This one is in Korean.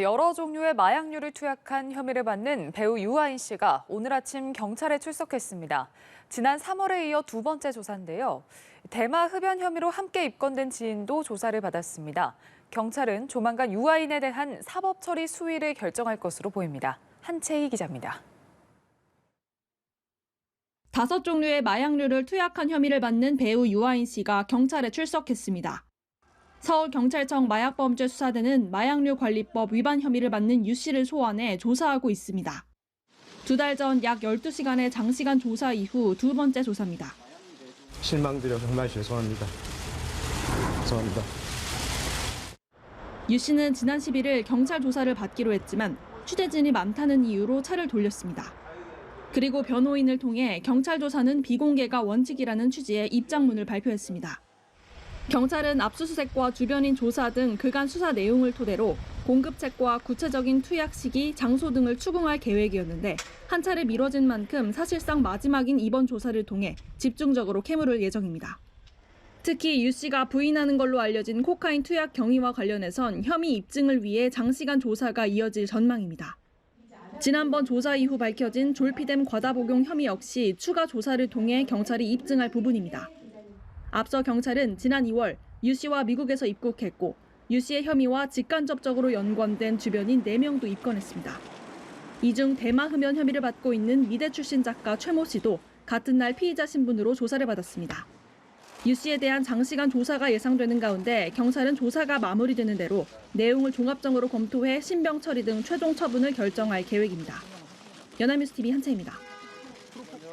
여러 종류의 마약류를 투약한 혐의를 받는 배우 유아인 씨가 오늘 아침 경찰에 출석했습니다. 지난 3월에 이어 두 번째 조사인데요. 대마 흡연 혐의로 함께 입건된 지인도 조사를 받았습니다. 경찰은 조만간 유아인에 대한 사법 처리 수위를 결정할 것으로 보입니다. 한채희 기자입니다. 5종류의 마약류를 투약한 혐의를 받는 배우 유아인 씨가 경찰에 출석했습니다. 서울경찰청 마약범죄수사대는 마약류 관리법 위반 혐의를 받는 유 씨를 소환해 조사하고 있습니다. 2달 전 약 12시간의 장시간 조사 이후 두 번째 조사입니다. 실망드려 정말 죄송합니다. 죄송합니다. 유 씨는 지난 11일 경찰 조사를 받기로 했지만 취재진이 많다는 이유로 차를 돌렸습니다. 그리고 변호인을 통해 경찰 조사는 비공개가 원칙이라는 취지의 입장문을 발표했습니다. 경찰은 압수수색과 주변인 조사 등 그간 수사 내용을 토대로 공급책과 구체적인 투약 시기, 장소 등을 추궁할 계획이었는데 한 차례 미뤄진 만큼 사실상 마지막인 이번 조사를 통해 집중적으로 캐물을 예정입니다. 특히 유 씨가 부인하는 걸로 알려진 코카인 투약 경위와 관련해선 혐의 입증을 위해 장시간 조사가 이어질 전망입니다. 지난번 조사 이후 밝혀진 졸피뎀 과다 복용 혐의 역시 추가 조사를 통해 경찰이 입증할 부분입니다. 앞서 경찰은 지난 2월 유 씨와 미국에서 입국했고 유 씨의 혐의와 직간접적으로 연관된 주변인 4명도 입건했습니다. 이 중 대마 흡연 혐의를 받고 있는 미대 출신 작가 최모 씨도 같은 날 피의자 신분으로 조사를 받았습니다. 유 씨에 대한 장시간 조사가 예상되는 가운데 경찰은 조사가 마무리되는 대로 내용을 종합적으로 검토해 신병 처리 등 최종 처분을 결정할 계획입니다. 연합뉴스TV 한채입니다.